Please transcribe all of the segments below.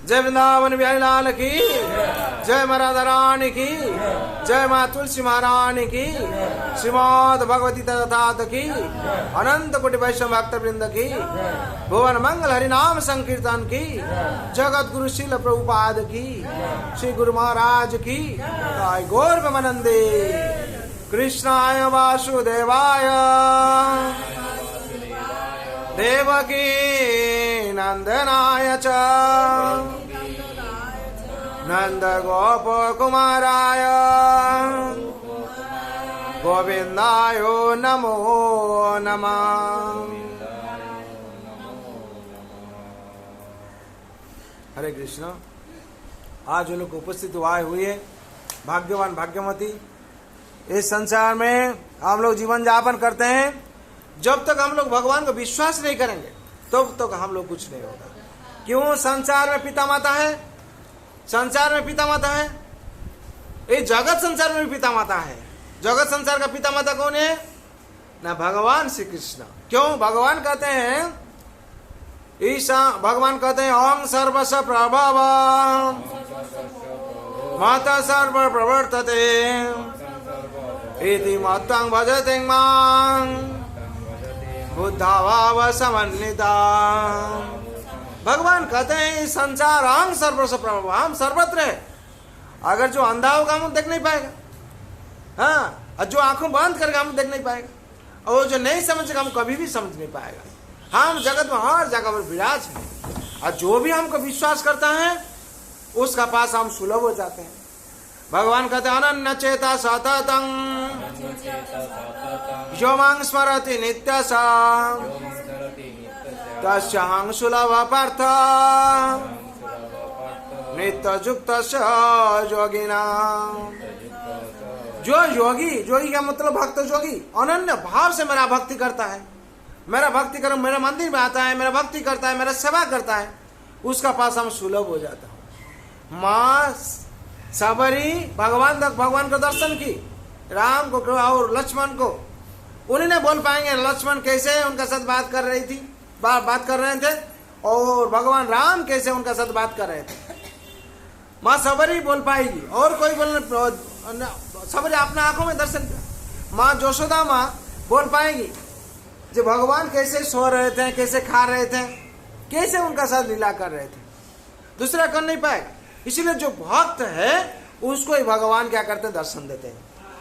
जय वृंदावन बिहारी लाल की, जय माँ राधा रानी की, जय माँ तुलसी महारानी की, श्रीमद् भगवती तथात की, अनंत कोटि वैष्णव भक्त वृंद की, भुवन मंगल हरि नाम संकीर्तन की, जगत गुरु शिल प्रभुपाद की, श्री गुरु महाराज की, गौर प्रेमानंदे। कृष्णाय वासुदेवाय देवकी नंदनाय च नंद गोप कुमाराय गोविंदाय नमो नमः। हरे कृष्ण। आज जो लोग उपस्थित आए हुए हैं, भाग्यवान भाग्यवती, इस संसार में हम लोग जीवन यापन करते हैं। जब तक हम लोग भगवान को विश्वास नहीं करेंगे तब तक हम लोग कुछ नहीं होगा। क्यों? संसार में पिता माता है, संसार में पिता माता है, ये जगत संसार में भी पिता माता है। जगत संसार का पिता माता कौन है? ना भगवान श्री कृष्ण। क्यों? भगवान कहते हैं, ईशा भगवान कहते हैं, ओम सर्वस प्रभव माता सर्व प्रवर्तते इति मत्तं भजते मां बुद्धाभाव समन्विता। भगवान कहते हैं संसार अंग सर्वस्व प्रभु, हम सर्वत्र है। अगर जो अंधा होगा हम देख नहीं पाएगा, हाँ, और जो आंखों बंद करके हम देख नहीं पाएगा, और जो नहीं समझेगा हम कभी भी समझ नहीं पाएगा। हम जगत में हर जगह पर विराज हैं, और जो भी हमको विश्वास करता है उसका पास हम सुलभ हो जाते हैं। भगवान कहते हैं अनन्य चेता सततं यो मां स्मरति नित्यसा तस्याहं सुलभ पार्थ नित्ययुक्तस्य योगिना। जो योगी, योगी का मतलब भक्त जोगी, अनन्य भाव से मेरा भक्ति करता है, मेरा भक्ति कर, मेरे मंदिर में आता है, मेरा भक्ति करता है, मेरा सेवा करता है, उसका पास हम सुलभ हो जाता हूँ। माँ सबरी भगवान का दर्शन की, राम को और लक्ष्मण को, उन्हीं ने बोल पाएंगे लक्ष्मण कैसे उनका साथ बात कर रही थी, बात कर रहे थे, और भगवान राम कैसे उनका साथ बात कर रहे थे। माँ सबरी बोल पाएगी, और कोई बोलने सबरी अपने आंखों में दर्शन किया। माँ जोशोदा माँ बोल पाएगी जो भगवान कैसे सो रहे थे, कैसे खा रहे थे, कैसे उनका साथ लीला कर रहे थे, दूसरा कर नहीं पाएगा। इसीलिए जो भक्त है उसको ही भगवान क्या करते हैं? दर्शन देते हैं,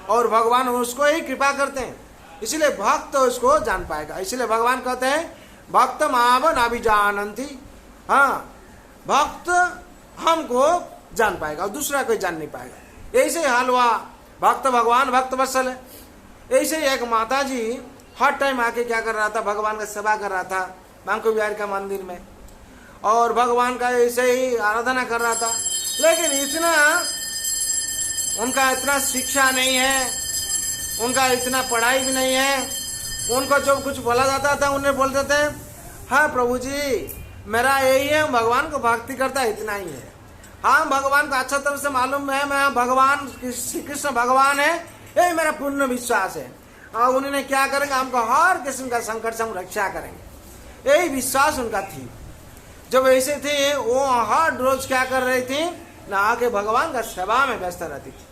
और भगवान उसको ही कृपा करते हैं। इसीलिए भक्त तो उसको जान पाएगा। इसलिए भगवान कहते हैं भक्त माव नाभिजानन्ति, हाँ, भक्त हमको जान पाएगा और दूसरा कोई जान नहीं पाएगा। ऐसे ही हाल हुआ, भक्त भगवान भक्त वत्सल है। ऐसे ही एक माता जी हर टाइम आके क्या कर रहा था? भगवान का सेवा कर रहा था बांको बिहारी का मंदिर में, और भगवान का ऐसे ही आराधना कर रहा था। लेकिन उनका इतना शिक्षा नहीं है, उनका इतना पढ़ाई भी नहीं है। उनको जो कुछ बोला जाता था उन्हें बोलते थे, हाँ प्रभु जी मेरा यही है, भगवान को भक्ति करता है, इतना ही है। हाँ, भगवान को अच्छा तरह से मालूम है मैं भगवान श्री कृष्ण भगवान है, यही मेरा पूर्ण विश्वास है। और उन्होंने क्या करेंगे? हमको हर किस्म का संकट से हम रक्षा करेंगे, यही विश्वास उनका थी। जब ऐसे थे वो हर रोज क्या कर रही थी? ना आके भगवान का सेवा में व्यस्त रहती थी।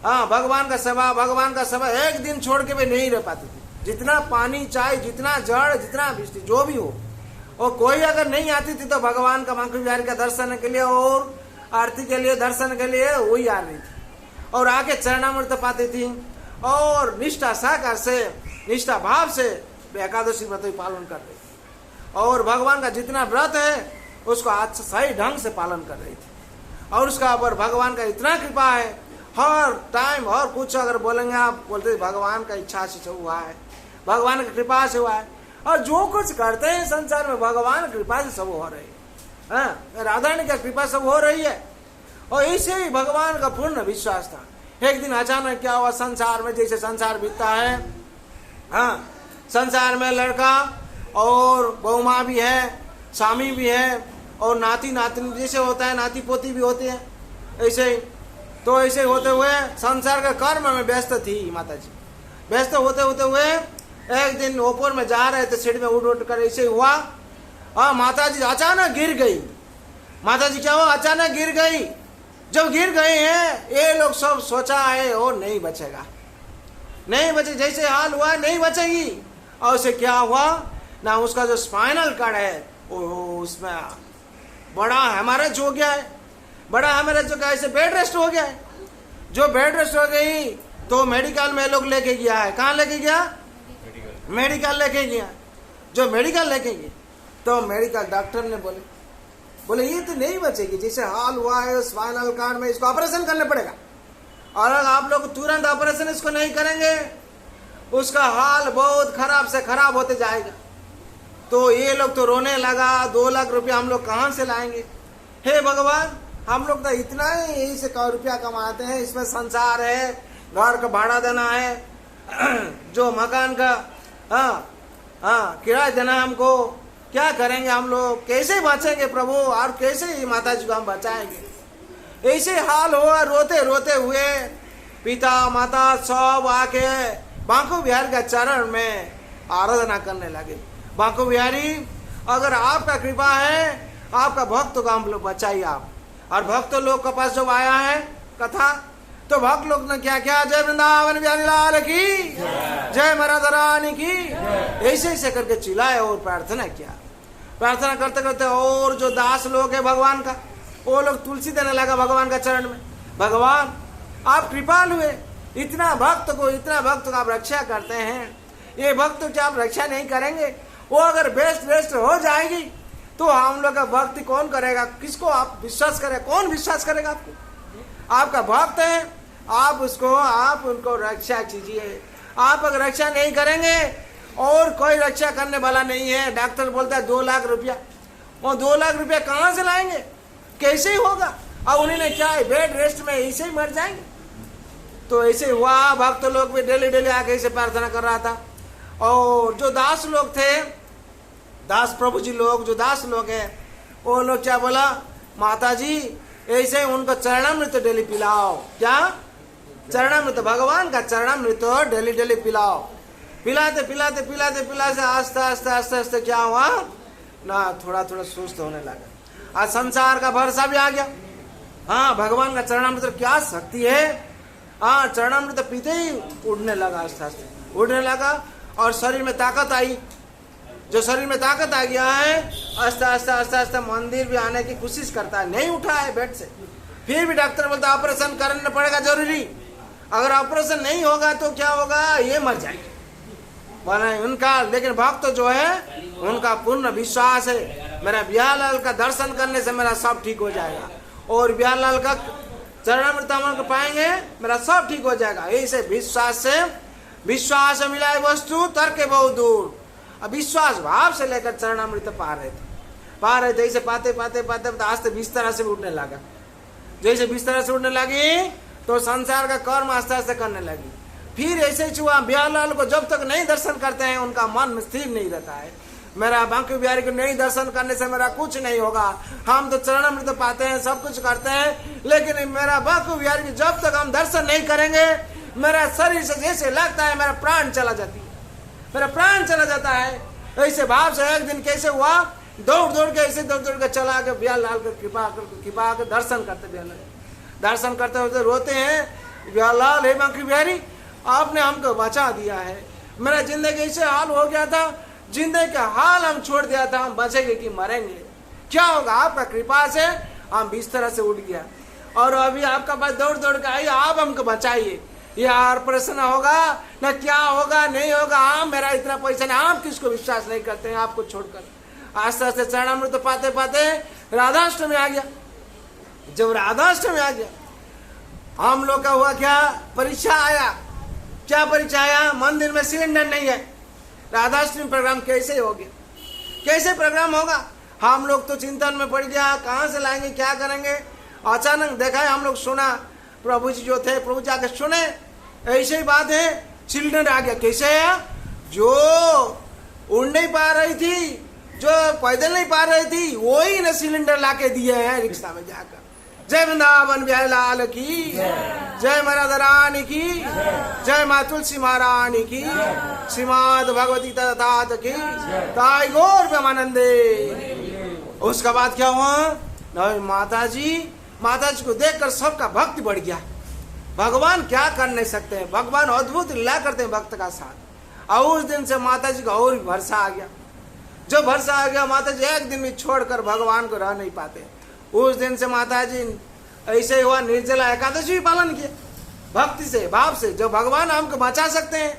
हाँ, भगवान का सेवा एक दिन छोड़ के भी नहीं रह पाती थी। जितना पानी चाहे, जितना जड़, जितना बिजली जो भी हो, और कोई अगर नहीं आती थी तो भगवान का बांके बिहारी का दर्शन के लिए और आरती के लिए, दर्शन के लिए वही आ रही थी, और आके चरणामृत पाती थी, और निष्ठा साकार से, निष्ठा भाव से एकादशी व्रत पालन कर रही थी, और भगवान का जितना व्रत है उसको आज सही ढंग से पालन कर रही थी। और उसका ऊपर भगवान का इतना कृपा है, हर टाइम और कुछ अगर बोलेंगे आप बोलते भगवान का इच्छा से हुआ है, भगवान की कृपा से हुआ है। और जो कुछ करते हैं संसार में भगवान की कृपा से सब हो रही है। हाँ, राधा रानी की कृपा सब हो रही है, और इसे ही भगवान का पूर्ण विश्वास था। एक दिन अचानक क्या हुआ? संसार में जैसे संसार बीतता है, हाँ, संसार में लड़का और बहू माँ भी है, स्वामी भी है, और नाती नातनी जैसे होता है, नाती पोती भी होते हैं, ऐसे ही। तो ऐसे होते हुए संसार के कर्म में व्यस्त थी माता जी। व्यस्त होते होते हुए एक दिन ऊपर में जा रहे थे, सीढ़ी में उठ कर ऐसे हुआ, और माता जी अचानक गिर गई। माता जी क्या हुआ, अचानक गिर गई। जब गिर गए हैं ये लोग सब सोचा है और नहीं बचेगा, नहीं बचे, जैसे हाल हुआ नहीं बचेगी। और उसे क्या हुआ ना, उसका जो स्पाइनल कार्ड है वो उसमें बड़ा हेमरेज हो गया है, बड़ा हेमरेज हो गया, ऐसे बेड रेस्ट हो गया है। जो बेड रेस्ट हो गई तो मेडिकल में लोग लेके गया है। कहाँ लेके गया, मेडिकल लेके गया। जो मेडिकल लेके गए तो मेडिकल डॉक्टर ने बोले ये तो नहीं बचेगी, जैसे हाल हुआ है स्पाइनल कार्ड में, इसको ऑपरेशन करना पड़ेगा। और अगर आप लोग तुरंत ऑपरेशन इसको नहीं करेंगे उसका हाल बहुत खराब से खराब होते जाएगा। तो ये लोग तो रोने लगा, 2 लाख रुपया हम लोग कहाँ से लाएंगे। हे भगवान, हम लोग तो इतना ही यही से रुपया कमाते हैं, इसमें संसार है, घर का भाड़ा देना है, जो मकान का किराया देना है हमको, क्या करेंगे हम लोग, कैसे बचेंगे प्रभु, और कैसे ही माता जी को हम बचाएंगे। ऐसे हाल हुआ, रोते रोते हुए पिता माता सब आके बांको बिहारी के चरण में आराधना करने लगे। बांको बिहारी, अगर आपका कृपा है, आपका भक्त को हम लोग बचाइए आप। और भक्त लोग के पास जब आया है कथा, तो भक्त लोग ने क्या किया, जय वृंदावन बिहारी लाल की जय, राधा रानी की, ऐसे ऐसे करके चिल्लाए और प्रार्थना किया। प्रार्थना करते करते और जो दास लोग है भगवान का, वो लोग तुलसी देने लगा भगवान का चरण में। भगवान आप कृपालु है, इतना भक्त को आप रक्षा करते हैं, ये भक्त की आप रक्षा नहीं करेंगे, वो अगर बेस्ट हो जाएगी तो हम लोग का भक्ति कौन करेगा, किसको आप विश्वास करें, कौन विश्वास करेगा आपको। आपका भक्त है, आप उनको रक्षा कीजिए। आप अगर रक्षा नहीं करेंगे और कोई रक्षा करने वाला नहीं है। डॉक्टर बोलता है 2 लाख रुपया, वो 2 लाख रुपया कहाँ से लाएंगे, कैसे होगा। और उन्होंने क्या है, बेड रेस्ट में ऐसे ही मर जाएंगे। तो ऐसे हुआ, भक्त लोग भी डेली आके ऐसे प्रार्थना कर रहा था। और जो दास लोग थे, दास प्रभु जी लोग, जो दास लोग हैं, वो लोग क्या बोला, माता जी ऐसे उनको चरणामृत डेली पिलाओ। क्या, चरणामृत, भगवान का चरणामृत डेली पिलाओ। पिलाते आस्ते क्या हुआ ना, थोड़ा सुस्त होने लगा। आज संसार का भरोसा भी आ गया। हाँ, भगवान का चरणामृत क्या शक्ति है। हाँ, चरणामृत पीते ही उड़ने लगा, आस्ते उड़ने लगा और शरीर में ताकत आई। जो शरीर में ताकत आ गया है, आस्ते मंदिर भी आने की कोशिश करता है, नहीं उठा है बेड से। फिर भी डॉक्टर बोलता ऑपरेशन करना पड़ेगा जरूरी, अगर ऑपरेशन नहीं होगा तो क्या होगा, ये मर जाएंगे उनका। लेकिन भक्त जो है उनका पूर्ण विश्वास है, मेरा बिहारलाल का दर्शन करने से मेरा सब ठीक हो जाएगा, और बिहारलाल का चरणामृत को पाएंगे मेरा सब ठीक हो जाएगा। ऐसे विश्वास मिला वस्तु तर्क बहुत दूर। अब विश्वास भाव से लेकर चरणामृत पा रहे थे। ऐसे पाते आस्ते बिस्तर से उठने लगा। जैसे बिस्तर से उठने लगी तो संसार का कर्म आस्ते करने लगी। फिर ऐसे ही हुआ, बिहारलाल को जब तक नहीं दर्शन करते हैं उनका मन स्थिर नहीं रहता है। मेरा बांके बिहारी को नहीं दर्शन करने से मेरा कुछ नहीं होगा, हम तो चरणामृत पाते हैं, सब कुछ करते हैं, लेकिन मेरा बांके बिहारी की जब तक हम दर्शन नहीं करेंगे मेरा शरीर से जैसे लगता है मेरा प्राण चला जाता है। ऐसे भाव से एक दिन कैसे हुआ, दौड़ के चला के बिहारलाल को कृपा के दर्शन करते होते रोते हैं, बिहारलाल हे बांके बिहारी आपने हमको बचा दिया है, मेरा जिंदगी ऐसे हाल हो गया था, जिंदगी का हाल हम छोड़ दिया था, हम बचेंगे कि मरेंगे, क्या होगा, आपका कृपा से हम बिस्तर से उठ गया और अभी आपका पास दौड़ के आई, आप हमको बचाइए, ये ऑपरेशन होगा ना क्या होगा नहीं होगा, हम मेरा इतना पैसा नहीं, आप किसको विश्वास नहीं करते हैं आपको छोड़कर। आस्ते चरणामृत पाते राधाष्टमी आ गया। जब राधाष्टमी आ गया हम लोग का हुआ क्या, परीक्षा आया। क्या परीक्षा आया, मंदिर में सिलेंडर नहीं है, राधाष्टमी प्रोग्राम कैसे हो गया, कैसे प्रोग्राम होगा। हम लोग तो चिंतन में पड़ गया, कहाँ से लाएंगे क्या करेंगे। अचानक देखा है, हम लोग सुना, प्रभु जी जो थे प्रभु जी आके सुने ऐसे ही बात है, सिलेंडर आ गया। कैसे है, जो उड़ नहीं पा रही थी, जो पैदल नहीं पा रही थी, वही ने सिलेंडर लाके दिए हैं रिक्शा में जाकर। जय वृंदावन बिहारी लाल की जय, राधा रानी की जय, माँ तुलसी महारानी की, श्रीमद् भगवती तथात की, ताई गौर प्रेमानंदे। उसका बाद क्या हुआ, नहीं, माता जी को देखकर सबका भक्ति बढ़ गया। भगवान क्या कर नहीं सकते हैं, भगवान अद्भुत लीला करते हैं भक्त का साथ। और उस दिन से माता जी का और भी भरोसा आ गया। जो भरोसा आ गया, माता जी एक दिन भी छोड़कर भगवान को रह नहीं पाते। उस दिन से माता जी ऐसे हुआ, निर्जला एकादशी भी पालन किया भक्ति से, भाव से। जो भगवान हमको बचा सकते हैं,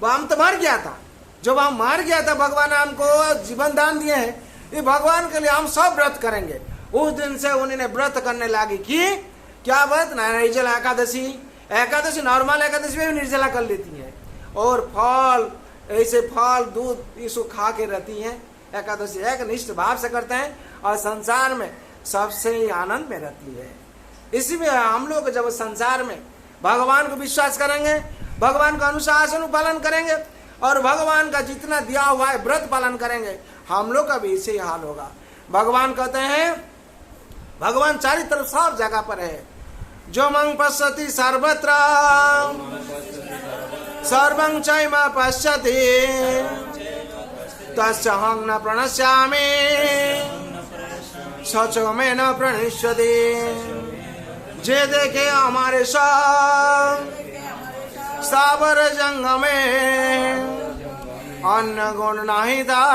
वो हम तो मर गया था, जब हम मर गया था भगवान हमको जीवन दान दिए हैं, ये भगवान के लिए हम सब व्रत करेंगे। उस दिन से उन्होंने व्रत करने लगी कि क्या व्रत, निर्जला एकादशी। एकादशी नॉर्मल एकादशी में भी निर्जला कर लेती है, और फल ऐसे फल दूध इसको खा के रहती हैं। एकादशी एक निष्ठ भाव से करते हैं और संसार में सबसे आनंद में रहती है। इसी में हम लोग जब संसार में भगवान को विश्वास करेंगे, भगवान का अनुशासन पालन करेंगे और भगवान का जितना दिया हुआ है व्रत पालन करेंगे, हम लोग का भी इसे ही हाल होगा। भगवान कहते हैं, भगवान चारों तरफ सब जगह पर है। जो मंग पश्यति सर्वत्र सर्वं चैव पश्यति तस्याहं न प्रणश्यामि सच में न प्रणश्यति। जे देखे हमारे सावर जंग में अन्न गुण नहीं था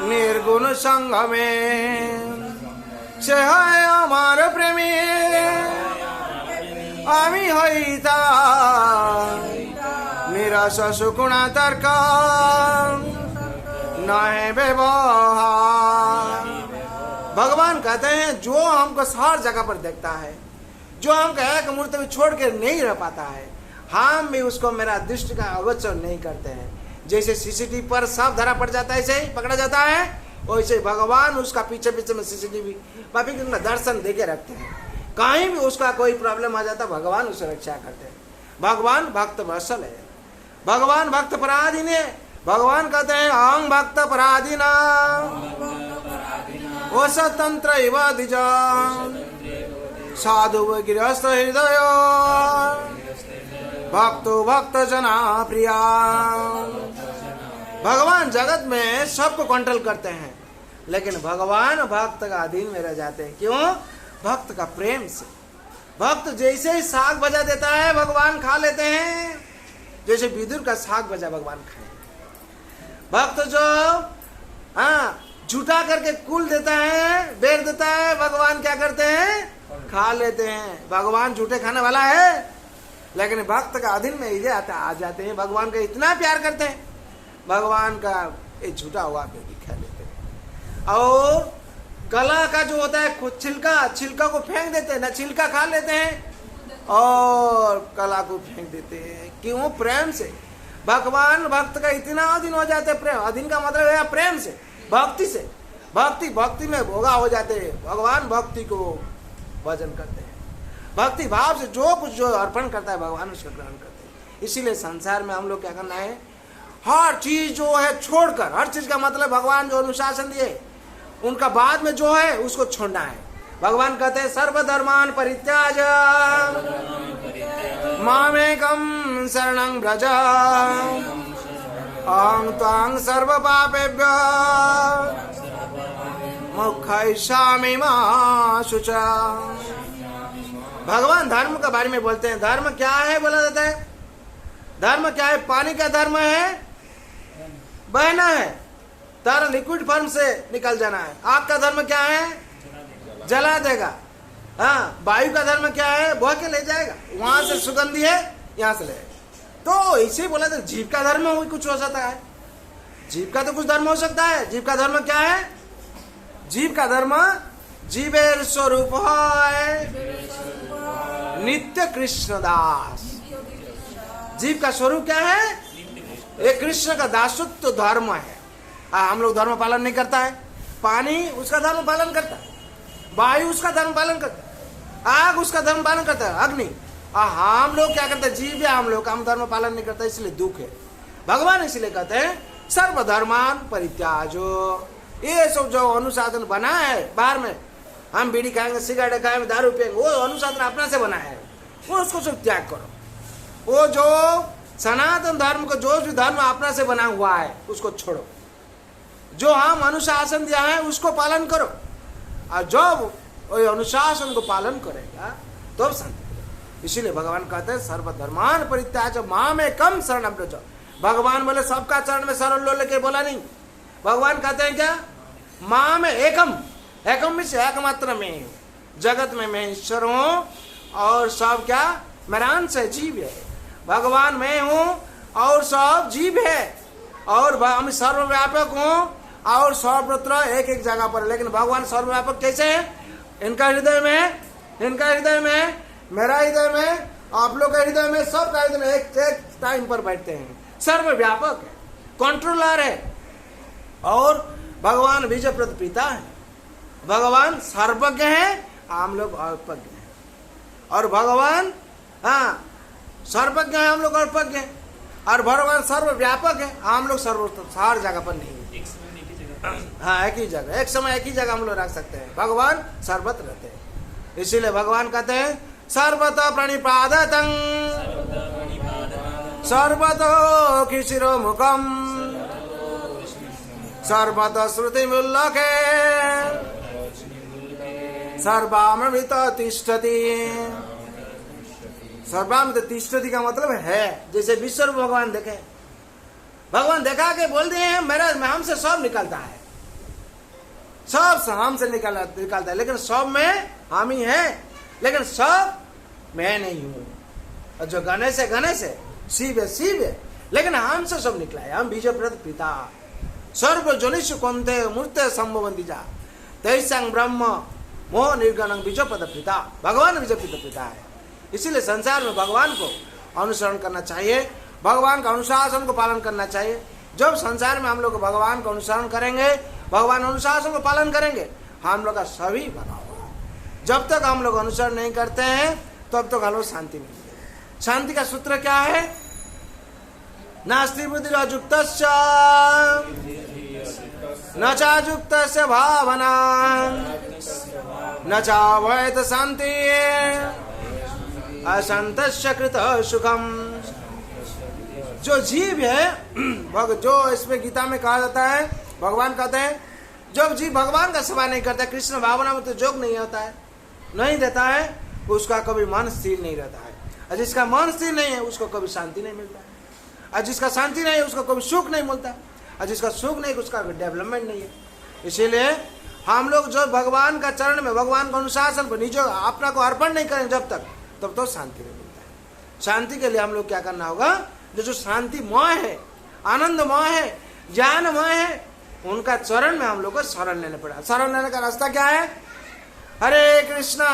निर्गुण संग में। से है हमार प्रेमी आमी हईता निराश सुकुणा तर्क नहे व्यवहार। भगवान कहते हैं, जो हमको हर जगह पर देखता है, जो हमको एक मुहूर्त में छोड़ के नहीं रह पाता है, हम भी उसको मेरा दृष्टि का अगोचर नहीं करते हैं। जैसे सीसीटीवी पर सब धरा पड़ जाता है, ऐसे ही पकड़ा जाता है, वैसे भगवान उसका पीछे पीछे में सीसीटीवी का दर्शन देके रखते हैं। कहीं भी उसका कोई प्रॉब्लम आ जाता, भगवान उसे रक्षा करते हैं। भगवान भक्त वत्सल है, भगवान भक्त पराधीन है। भगवान कहते हैं, अहं भक्त पराधीना ओ स्वतंत्र साधु गृहस्थ हृदय भक्तो भक्त जना प्रिया। भगवान जगत में सबको कंट्रोल करते हैं, लेकिन भगवान भक्त का अधीन में रह जाते हैं। क्यों? भक्त का प्रेम से। भक्त जैसे ही साग बजा देता है, भगवान खा लेते हैं। जैसे विदुर का साग बजा भगवान खाए। भक्त जो झूठा करके कुल देता है, बेर देता है, भगवान क्या करते हैं? खा लेते हैं। भगवान झूठे खाने वाला है, लेकिन भक्त का अधीन में इधे आ जाते हैं। भगवान का इतना प्यार करते हैं, भगवान का ये झूठा हुआ पे भी खा लेते हैं। और कला का जो होता है छिलका को फेंक देते हैं ना, छिलका खा लेते हैं और कला को फेंक देते हैं। क्यों? प्रेम से। भगवान भक्त का इतना अधीन हो जाते हैं। प्रेम अधीन का मतलब है प्रेम से, भक्ति से। भक्ति में भोगा हो जाते हैं। भगवान भक्ति को भजन करते हैं। भक्ति भाव से जो कुछ जो अर्पण करता है, भगवान उसका ग्रहण करते हैं। इसीलिए संसार में हम लोग क्या करना है, हर चीज जो है छोड़कर, हर चीज का मतलब भगवान जो अनुशासन दिए उनका बाद में जो है उसको छोड़ना है। भगवान कहते हैं, सर्वधर्मान परित्याज मामेकं शरणं व्रज अहं त्वां सर्व पापेभ्यो मोक्षयिष्यामि मा शुचा। भगवान धर्म के बारे में बोलते हैं। धर्म क्या है बोला जाता है? धर्म क्या है? पानी का धर्म है बहना है, तारा लिक्विड फॉर्म से निकल जाना है। आग का धर्म क्या है? जला देगा। हाँ, वायु का धर्म क्या है? बह के ले जाएगा। वहां से सुगंधी है, यहाँ से ले। तो इसे बोला था जीव का धर्म भी कुछ हो सकता है। जीव का तो कुछ धर्म हो सकता है। जीव का धर्म क्या है? जीव का धर्म जीवेर स्वरूप है नित्य कृष्ण दास। जीव का स्वरूप क्या है? ये कृष्ण का दासत्व धर्म है। हम लोग धर्म पालन नहीं करता है। पानी उसका धर्म पालन करता है, वायु उसका धर्म पालन करता है, आग उसका धर्म पालन करता है, अग्नि। हम लोग क्या करते हैं? जीव है हम लोग, हम धर्म पालन नहीं करते, इसलिए दुख है। भगवान इसलिए कहते हैं सर्वधर्मान परित्याजो। ये सब जो अनुशासन बना है बाहर में, हम बीड़ी खाएंगे, सिगरेट खाएंगे, दारू पिएंगे, वो अनुशासन अपना से बना है, वो उसको सब त्याग करो। वो जो सनातन धर्म को जो भी धर्म अपना से बना हुआ है उसको छोड़ो। जो हम अनुशासन दिया है उसको पालन करो। और जब वो अनुशासन को पालन करेगा तो शांति। इसीलिए भगवान कहते हैं सर्वधर्मान परित्याज्य माम एकम शरणम व्रज। भगवान बोले सबका चरण में शरण लो, लेके बोला नहीं। भगवान कहते हैं क्या? माम एकम, एकम में एकमात्र में, जगत में मैं ईश्वर हूं और सब क्या मेरा अंश है, जीव है। भगवान मैं हूं और सब जीव है, और हम सर्वव्यापक हूं और सर्वत्र एक एक जगह पर। लेकिन भगवान सर्वव्यापक कैसे है? इनका हृदय में, इनका हृदय में, मेरा हृदय में, आप लोग का हृदय में, सबका हृदय में एक एक टाइम पर बैठते हैं। सर्वव्यापक है, कंट्रोलर है। और भगवान बीजप्रद पिता है। भगवान सर्वज्ञ है, हम लोग अल्पज्ञ हैं। और भगवान हाँ सर्वज्ञ है, हम लोग अल्पज्ञ हैं। और भगवान सर्वव्यापक है, हम लोग हर जगह पर नहीं है। हाँ एक ही जगह, एक समय एक ही जगह हम लोग रख सकते हैं। भगवान सर्वत्र रहते हैं। इसीलिए भगवान कहते हैं सर्वतः प्रणिपादतं सर्वतो मुखम सर्वतः श्रुतिमुल्लखे सर्वामृत तिष्ठति। सर्वामृत तिष्ठति का मतलब है जैसे विश्व भगवान देखे, भगवान देखा के बोल दिए हैं मेरा हमसे सब निकलता है, सब हमसे निकलता है, लेकिन सब में हम ही हैं, लेकिन सब मैं नहीं हूं। और जो गणेश है, शिव है, लेकिन हमसे सब निकला है। हम बीजप्रद पिता सर्वजनिष कौन्ते मूर्ते संभवन्ति जा तैसंग ब्रह्म मोह निर्गणं बीजपद पिता। भगवान बीजपद पिता है। इसीलिए संसार में भगवान को अनुसरण करना चाहिए, भगवान का अनुशासन को पालन करना चाहिए। जब संसार में हम लोग भगवान का अनुसरण करेंगे, भगवान अनुशासन को पालन करेंगे, हम लोग का सभी भला होगा। जब तक हम लोग अनुसरण नहीं करते हैं तब तक हम लोग शांति नहीं मिलेगी। शांति का सूत्र क्या है? नास्ति बुद्धिरयुक्तस्य न चायुक्तस्य भावना न चावैत शांति अशांतस्य कृत सुखम। जो जीव है, जो इसमें गीता में कहा जाता है, भगवान कहते हैं जब जीव भगवान का सेवा नहीं करता, कृष्ण भावना में तो जोग नहीं होता है, नहीं देता है, उसका कभी मन स्थिर नहीं रहता है। और जिसका मन स्थिर नहीं है उसको कभी शांति नहीं मिलता है। और जिसका शांति नहीं है उसको कभी सुख नहीं मिलता। और जिसका सुख नहीं उसका डेवलपमेंट नहीं है। इसीलिए हम लोग जो भगवान का चरण में, भगवान का अनुशासन को निज अपना को अर्पण नहीं करें जब तक, तब तो शांति नहीं मिलता है। शांति के लिए हम लोग क्या करना होगा? जो शांतिमय है, आनंदमय है, ज्ञानमय है, उनका चरण में हम लोग को शरण लेने पड़ा। शरण लेने का रास्ता क्या है? हरे कृष्णा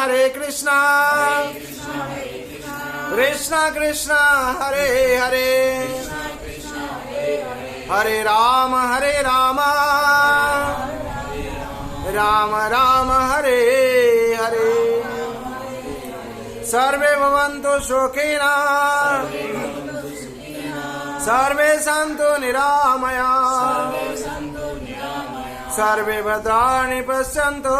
कृष्णा कृष्णा हरे हरे, हरे राम राम राम हरे हरे। सर्वे भवन्तु सुखिनः सर्वे सन्तु निरामयाः सर्वे भद्राणि पश्यन्तु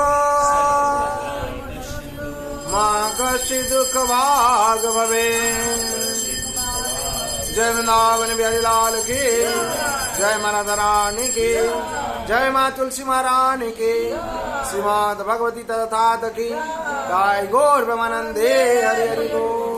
मा कश्चित् दुःखभाग् भवेत्। जय वृंदावन बिहारी लाल की जय, माँ राधा रानी की जय, माँ तुलसी महारानी की, श्रीमद् भगवती तथात की जय। गौर प्रेमानंदे हरि हरि बोल।